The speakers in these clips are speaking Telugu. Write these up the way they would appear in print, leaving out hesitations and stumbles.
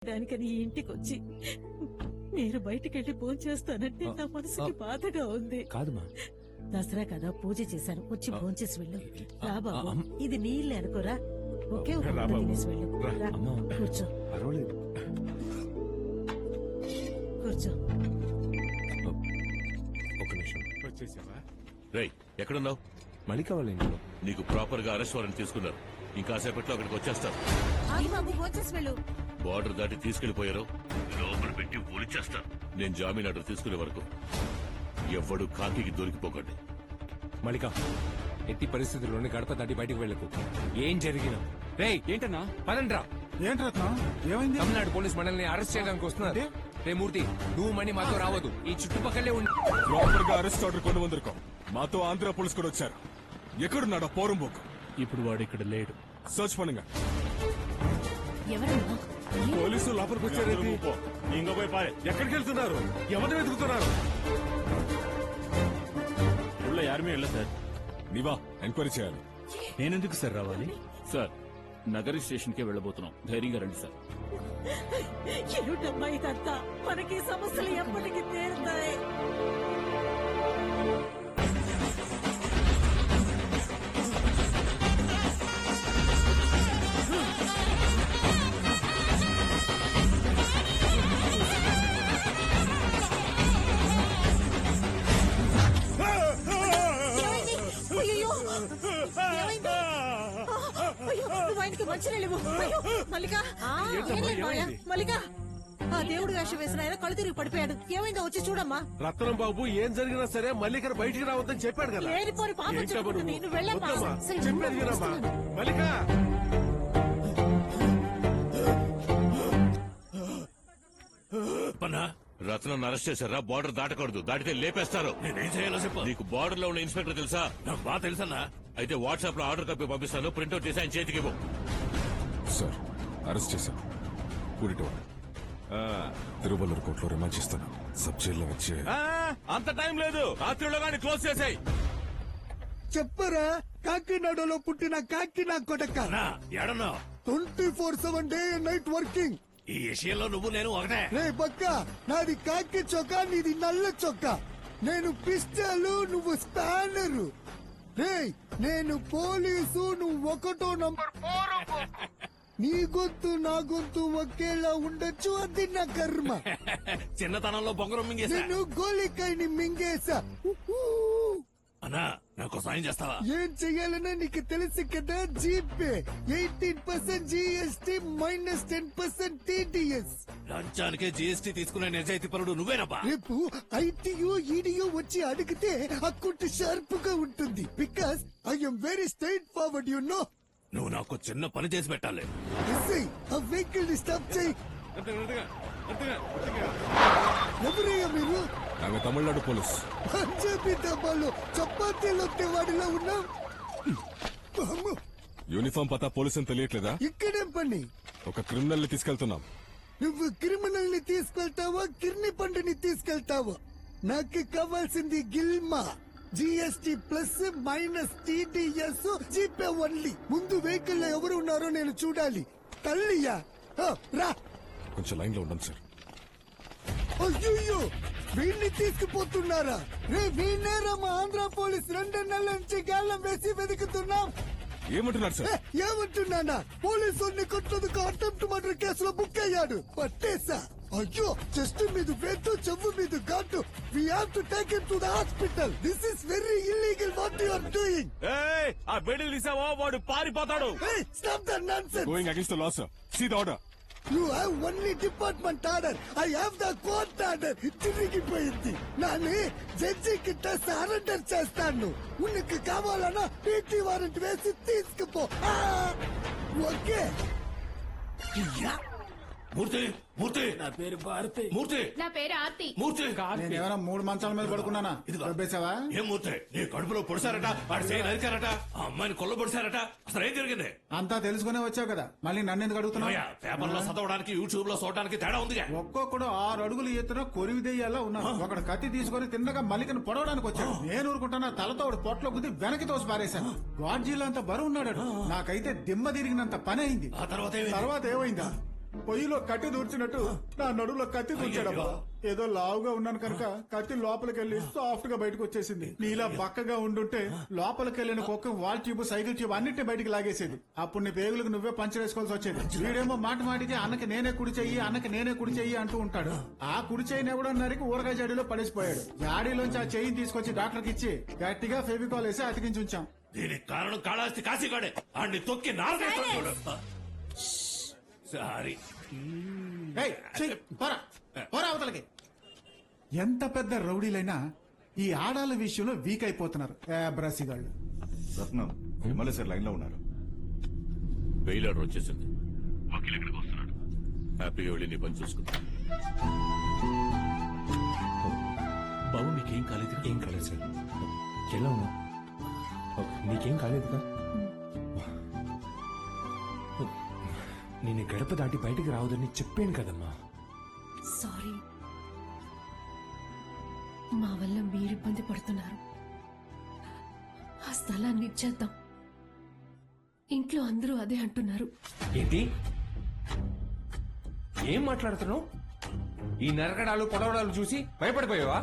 దానికని ఈ ఇంటికి వచ్చి నేను బయటికెళ్లి పూజ చేస్తానంటే నా మనసుకి బాధగా ఉంది. కాదుమా, దసరా కదా పూజ చేశాను, వచ్చి భోంచేసి వెళ్ళు. రా బాబు, ఇది నీళ్ళే అనుకోరా. ఒకే ఒక ముద్ద తినేసి వెళ్ళు. రా, అమ్మా. కూర్చో పర్వాలేదు. కూర్చో. ఒక నిమిషం. వచ్చేసావా? రేయ్, ఎక్కడున్నావు? మలిక వాళ్ళ ఇంట్లో. నీకు ప్రాపర్ గా అరెస్ట్ వారెంట్ తీసుకున్నారు. ఇంకాసేపట్లో అక్కడికి వచ్చేస్తారు. ఆగి బాబు, భోంచేసి వెళ్ళు. బార్డర్ దాటి తీసుకెళ్లిపోయారు. లోపల పెట్టి ఊరిచ్చేస్తారు. నేను జామీన్ ఆర్డర్ తీసుకునే వరకు ఎవ్వడు కాకికి దొరికిపోకండి. మలిక, ఎట్టి పరిస్థితుల్లోనే గడప దాటి బయటకు వెళ్ళకు. ఏం జరిగినా రేయ్ ఏంటన్నా పదండ్రా. ఏంటి రత్నం, ఏమైంది? తమిళనాడు పోలీస్ మనల్ని అరెస్ట్ చేయడానికి వస్తున్నారు. రే మూర్తి, నువ్వు మణి మాతో రావద్దు, ఈ చుట్టుపక్కలే ఉండి. ప్రాపర్ గా అరెస్ట్ ఆర్డర్ కొను వందిరుకో. మాతో ఆంధ్ర పోలీస్ కూడా వచ్చారు. ఎక్కడున్నాడా పోరంబోక్? ఇప్పుడు వాడు ఇక్కడ లేడు. సర్చ్ పనుగా ఎవరమ్మా? పోలీసులు లోపలికి వచ్చారేంటి? ఇంకా పోయి పారే. ఎక్కడికి వెళ్తున్నారు? ఎవరిని వెతుకుతున్నారు? ఊళ్ళో యారమే వెళ్ళ సార్. నీవా ఎంక్వైరీ చేయాలి. నేనెందుకు సార్ రావాలి? సార్, నగరి స్టేషన్ కే వెళ్ళబోతున్నాం. ధైర్యంగా రండి సార్. ఏమిటమ్మా ఇదంతా? మనకి ఈ సమస్యలు ఎప్పటికీ తీరుతాయి? అయ్యో, ఏమైంది? అయ్యో, నువ్వు ఆయనకి మంచినీళ్ళు. అయ్యో, మల్లిక, ఏం లేదు మావయ్య. మల్లిక, ఆ దేవుడు వేషం వేసిన ఆయన కళ్ళు తిరిగి పడిపోయాడు. ఏమైందో వచ్చి చూడమ్మా. రత్నం బాబు ఏం జరిగినా సరే మల్లికను బయటికి రావద్దని చెప్పాడు కదా. లేనిపోని పాపం చెప్పుకుంటుంది. నువ్వు వెళ్ళమ్మా. సరే, చెప్పేది వినమ్మా. మల్లిక, రత్నం అరెస్ట్ చేశారా? బార్డర్ దాటకూడదు, దాటితే లేపేస్తారు. నేనేం చేయాలో చెప్పు. నీకు బార్డర్ లో ఉన్న ఇన్స్పెక్టర్ తెలుసా? నాకు బాగా తెలుసన్నా. అయితే వాట్సాప్ లో ఆర్డర్ కాపీ పంపిస్తాను, ప్రింట్అవుట్ చేసి ఆయన చేతికి ఇవ్వు. సార్, అరెస్ట్ చేశాం. కూడిటోడు తిరువల్లూరు కోర్టులో రిమాండ్ చేస్తాను. సబ్ జైల్లో వచ్చే అంత టైం లేదు. రాత్రిలో గాని క్లోజ్ చేసాయి. చెప్పరా, కాకినాడలో పుట్టిన కాకినా కొడక. ఎడన్నా 24/7 డే అండ్ నైట్ వర్కింగ్. ఈ విషయంలో నువ్వు నేను ఒకటే. రే బక్క, నాది కాకి చొక్కా, నీది నల్ల చొక్కా. నేను పిస్టలు, నువ్వు స్పానరు. రే, నేను పోలీసు, నువ్వు 1వ నంబర్ 4. నీ గొంతు నా గొంతు ఒకేలా ఉండొచ్చు, అది నా కర్మ. చిన్నతనంలో బొంగరం మింగేసా. నేను గోలికాయని మింగేసా. అన్నా, నాకు సాయం చేస్తావా? ఏం చెయ్యాలన్నా నీకు తెలుసు కదా. GPay 18% GST minus 10% TDS. లంచానికే జీఎస్టీ తీసుకునే నిజాయితీ పరుడు నువ్వేనబ్బా. రేపు ఐటీయూ ఈడియో వచ్చి అడిగితే అకౌంట్ షార్ప్ గా ఉంటుంది. Because I'm very straight forward, you know. నువ్వు నాకు చిన్న పని చేసి పెట్టాలి. ఎస్ఐ, ఆ వెహికల్ ని స్టాప్ చేయి. ఎవరయ్యా మీరు? ఆమె తమిళనాడు పోలీస్. పంజాబీ డబ్బాలో చపాతీలో వాడిలో ఉన్నాం. యూనిఫామ్ పతా పోలీస్ అని తెలియట్లేదా? ఇక్కడేం పని? ఒక క్రిమినల్ ని తీసుకెళ్తున్నాం. నువ్వు క్రిమినల్ ని తీసుకెళ్తావా, కిర్ని పండుని తీసుకెళ్తావా? నాకు కావాల్సింది గిల్మా. GST plus minus TDS GPay only. ముందు వెహికల్ లో ఎవరు ఉన్నారో నేను చూడాలి. తల్లియా, రా. కొంచెం లైన్ లో ఉండండి సార్. అయ్యో, వీడిని తీసుకుపోతున్నారా? రే, వీణేరా మా ఆంధ్ర పోలీస్ 2 నెలల నుంచి గాలం వేసి వెతుకుతున్నాం. ఏమంటున్నారు సార్? ఏమంటున్నానా? పోలీసుల్ని కొట్టదుకు అటెంప్ట్ మర్డర్ కేసులో బుక్ అయ్యాడు. పట్టేశా. అయ్యో, చెస్ట్ మీద వేటు, చెవు మీద ఘాటు. We have to take him to the hospital. This is very illegal what you are doing. ఏయ్, ఆ బెడిల్ తీసావా వాడు పారిపోతాడు. Hey, stop the nonsense. Going against the law sir. See the order. You have only department order. I have the court order. తిరిగిపోయింది. నాని జడ్జి కిట్ట సరెండర్ చేస్తాను. ఉనికి కావాలన్నా పీటీ వారెంట్ వేసి తీసుకుపో. ఓకే. మూర్తి, మూర్తి, నా పేరు భారతి. మూర్తి, నా పేరు ఆర్తి. మూర్తి. నేను ఎవరో 3 మంచాల మీద పడుకున్నానా? ఇదిగో. దొబ్బేశావా? ఏం మూర్తి, నీ కడుపులో పొడిచారట, వాడు చేయి నరికారట, ఆ అమ్మాయిని కొల్ల పొడిచారట. అసలు ఏం జరిగింది? అంతా తెలుసుకునే వచ్చావు కదా, మళ్ళీ నన్ను ఎందుకు అడుగుతున్నావు? అయ్యా, పేపర్లో చదవడానికి యూట్యూబ్ లో చూడడానికి తేడా ఉందిగా. ఒక్కొక్కడు 6 అడుగులు ఎత్తున కొరివి దెయ్యాలా ఉన్నాడు. ఒకడు కత్తి తీసుకుని తిన్నగా మల్లికను పొడవడానికి వచ్చాడు. నేను ఊరుకుంటున్నా, తలతో ఒకడు పొట్లో గుద్ది వెనక్కి తోసి పారేశాను. గాడ్జీలా అంత బరువు ఉన్నాడు. నాకైతే దిమ్మ తిరిగినంత పని అయింది. ఆ తర్వాత తర్వాత ఏమైందా? పొయ్యిలో కత్తి దూర్చినట్టు నా నడులో కత్తి దూర్చాడబ్బా. ఏదో లావుగా ఉన్నాను కనుక కత్తి లోపలికెళ్లి సాఫ్ట్ గా బయటకు వచ్చేసింది. నీలా బక్కగా ఉండుంటే లోపలికెళ్లిన కుక్క వాల్ ట్యూబ్ సైకిల్ ట్యూబ్ అన్నిటిని బయటికి లాగేసేది. అప్పుడు నీ పేగులకు నువ్వే పంచరేసుకోవాల్సి వచ్చేది. వీడేమో మాట మాటికి అన్నకి నేనే కుడి చెయ్యి అంటూ ఉంటాడు. ఆ కుడి చెయ్యిని ఎవడో నరికి ఊరగాయ జాడీలో పడేసిపోయాడు. జాడీలోంచి ఆ చెయ్యిని తీసుకొచ్చి డాక్టర్కి ఇచ్చి గట్టిగా ఫెవికాల్ వేసి అతికించి ఉంచాం. దీనికి కారణం కాళాస్తి కాశీగాడే ఆడిని తొక్కి నాలుగు సారీ. ఏయ్, ఛీ, పోరా అవతలకి. ఎంత పెద్ద రౌడీలైనా ఈ ఆడాల విషయంలో వీక్ అయిపోతున్నారు బ్రాసిగాళ్ళు. రత్నం ఎమ్మెల్యే సార్ లైన్ లో ఉన్నారు. బెయిల్ ఆర్డర్ వచ్చేసింది. వకీల్ ఇక్కడికి వస్తున్నాడు. హ్యాపీగా వెళ్ళి నీ పని చూసుకుంటా. బాబు మీకేం కాలేదు? ఏం కాలేదు సార్. ఎలా ఉన్నా? నీకేం కాలేదుగా? నేను గడప దాటి బయటికి రావద్దని చెప్పాను కదమ్మా. సారీ, మా వల్ల మీరు ఇబ్బంది పడుతున్నారు. ఆ స్థలాన్ని ఇచ్చేద్దాం. ఇంట్లో అందరూ అదే అంటున్నారు. ఏంటి? ఏం మాట్లాడుతున్నావు? ఈ నరకడాలు పొడవడాలు చూసి భయపడిపోయావా?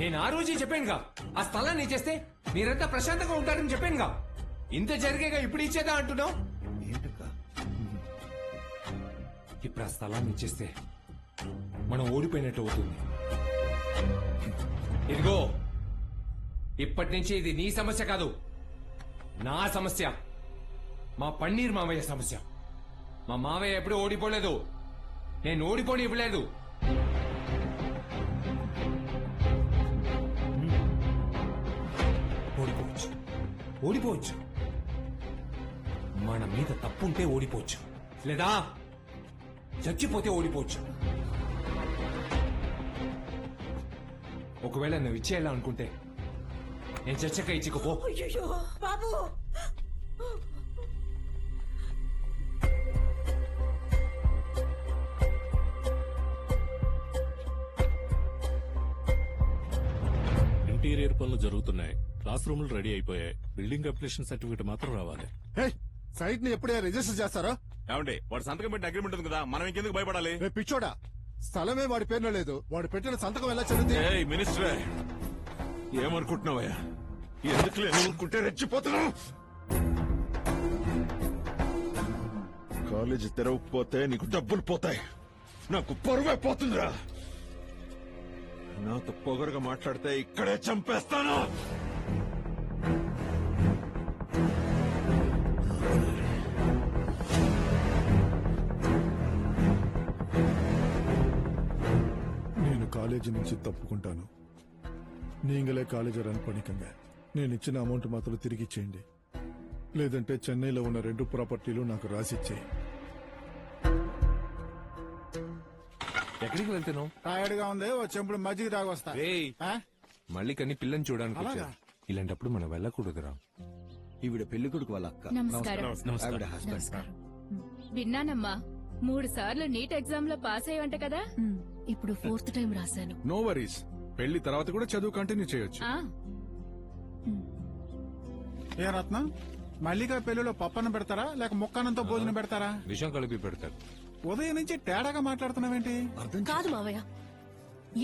నేను ఆ రోజే చెప్పానుగా, ఆ స్థలాన్ని ఇచ్చేస్తే మీరంతా ప్రశాంతంగా ఉంటారని చెప్పానుగా. ఇంత జరిగేగా ఇప్పుడు ఇచ్చేదా అంటున్నావు? ఇప్పుడు ఆ స్థలాన్ని ఇచ్చేస్తే మనం ఓడిపోయినట్టు అవుతుంది. ఇదిగో, ఇప్పటి నుంచి ఇది నీ సమస్య కాదు, నా సమస్య. మా పన్నీర్ మావయ్య సమస్య. మా మావయ్య ఎప్పుడూ ఓడిపోలేదు, నేను ఓడిపోని ఇవ్వలేదు. ఓడిపోవచ్చు. మన మీద తప్పుంటే ఓడిపోవచ్చు, లేదా చచ్చిపోతే ఓడిపోవచ్చు. ఒకవేళ నువ్వు ఇచ్చేయాలా అనుకుంటే నేను చచ్చక ఇచ్చికపో. అయ్యో బాబు, ఇంటీరియర్ పనులు జరుగుతున్నాయి. క్లాస్ రూములు రెడీ అయిపోయాయి. బిల్డింగ్ అప్లికేషన్ సర్టిఫికేట్ మాత్రం రావాలి. సైట్ ని ఎప్పుడే రిజిస్టర్ చేస్తారో? ఏమండి, వాడు సంతకం పెట్టిన అగ్రిమెంట్ ఉంది కదా, మనం ఇంకెందుకు భయపడాలి? పిచ్చోడా, స్థలమే వాడి పేరులో లేదు. వాడు పెట్టిన సంతకం ఎలా చదివితే? మినిస్టర్, ఏమనుకుంటున్నావయ్యా? ఎందుకు లేనుకుంటే రెచ్చిపోతున్నావు? కాలేజీ తెరవకపోతే నీకు డబ్బులు పోతాయి, నాకు పరువే పోతుందిరా. నాతో పొగరుగా మాట్లాడితే ఇక్కడే చంపేస్తాను. నేను కాలేజీ నుంచి తప్పుకుంటాను. నీంగలే కాలేజీ రన్ పనికంగా నేను ఇచ్చిన అమౌంట్ మాత్రం తిరిగి ఇచ్చేయండి. లేదంటే చెన్నైలో ఉన్న 2 ప్రాపర్టీలు నాకు రాసిచ్చేయి. ఎక్కడికి వెళ్తున్నావు? టైర్డ్ గా ఉంది, ఓ చెంపుడు మజ్జిగ తాగొస్తా. ఏయ్, ఆ? మళ్ళీ కన్నీ పిల్లని చూడడానికి అలాగా? వచ్చాను. ఇలాంటప్పుడు మనం వెళ్ళకూడదురా. ఈవిడ పెళ్లి కొడుకు వాళ్ళ అక్క. నమస్కారం. ఆవిడ హస్బెండ్. విన్నానమ్మా, 3 సార్లు నీట్ ఎగ్జామ్ లో పాస్ అయ్యంట కదా. ఇప్పుడు 4th టైం రాశాను. నో వరీస్, పెళ్లి తర్వాత కూడా చదువు కంటిన్యూ చేయొచ్చు. ఆ, ఏ రత్నం, మల్లిగా పెళ్లిలో పప్పన్నం పెడతారా లేక ముక్కానంతో భోజనం పెడతారా? విషయం కలిపి పెడతారు. ఉదయం నుంచి తేడాగా మాట్లాడుతున్నావేంటి? కాదు మావయ్య,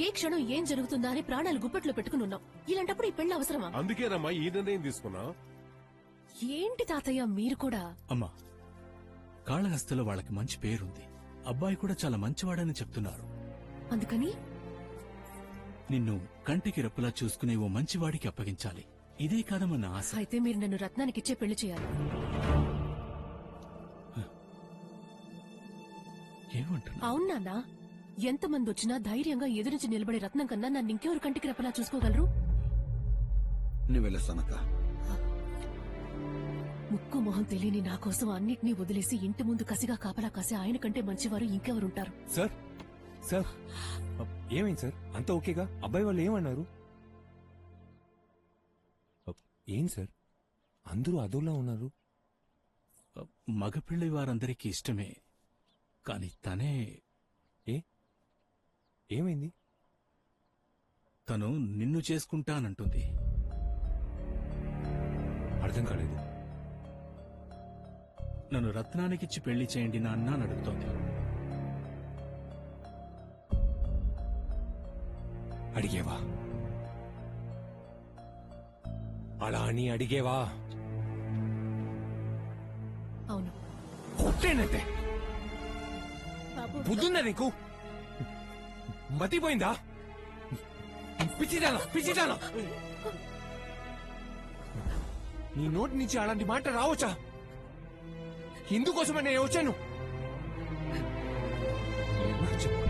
ఏ క్షణం ఏం జరుగుతుందా అని ప్రాణాలు గుప్పెట్లో పెట్టుకుని ఉన్నాం. ఇలాంటప్పుడు ఈ పెళ్లి అవసరమా? అందుకేనమ్మా ఈ నిర్ణయం తీసుకున్నా. ఏంటి తాతయ్య మీరు కూడా? అమ్మా, కాళహస్తిలో వాళ్ళకి మంచి పేరుంది. అబ్బాయి కూడా చాలా మంచివాడని చెప్తున్నారు. అందుకని నిన్ను కంటికి రెప్పలా చూసుకునే ఓ మంచివాడికి అప్పగించాలి. ఇదే కాదమ్మా నా ఆశ. అయితే మీరు నన్ను రత్నానికిచ్చే పెళ్లి చేయాలి. ఏమంటున్నా? అవునా? ఎంతమంది వచ్చినా ధైర్యంగా ఎదురించి నిలబడే రత్నం కన్నా నన్ను ఇంకెవరు కంటికి రెప్పలా చూసుకోగలరు? నువ్వు వెళ్ళొస్తానక్క. ముక్కు మొహం తెలియని నా కోసం అన్నిటినీ వదిలేసి ఇంటి ముందు కసిగా కాపలా కాసి ఆయన కంటే మంచివారు ఇంకెవరుంటారు? సార్, సార్, ఏమైంది సార్? అంతా ఓకేగా? అబ్బాయి వాళ్ళు ఏమన్నారు? ఏం సార్, అందరూ అదోలా ఉన్నారు? మగపిల్లి వారందరికీ ఇష్టమే, కాని తనే ఏమైంది? తను నిన్ను చేసుకుంటానంటుంది. అర్థం కాలేదు. నన్ను రత్నానికిచ్చి పెళ్లి చేయండి నాన్న అని అడుగుతోంది. అడిగేవా? అలా అని అడిగేవా? అవును కొట్టేనంటే బాబు బుద్ధుందా నీకు? మతిపోయిందా? పిచ్చిదానా నీ నోటి నుంచి అలాంటి మాట రావచ్చా? ఇందుకోసమే నేను వచ్చాను. చెప్పు.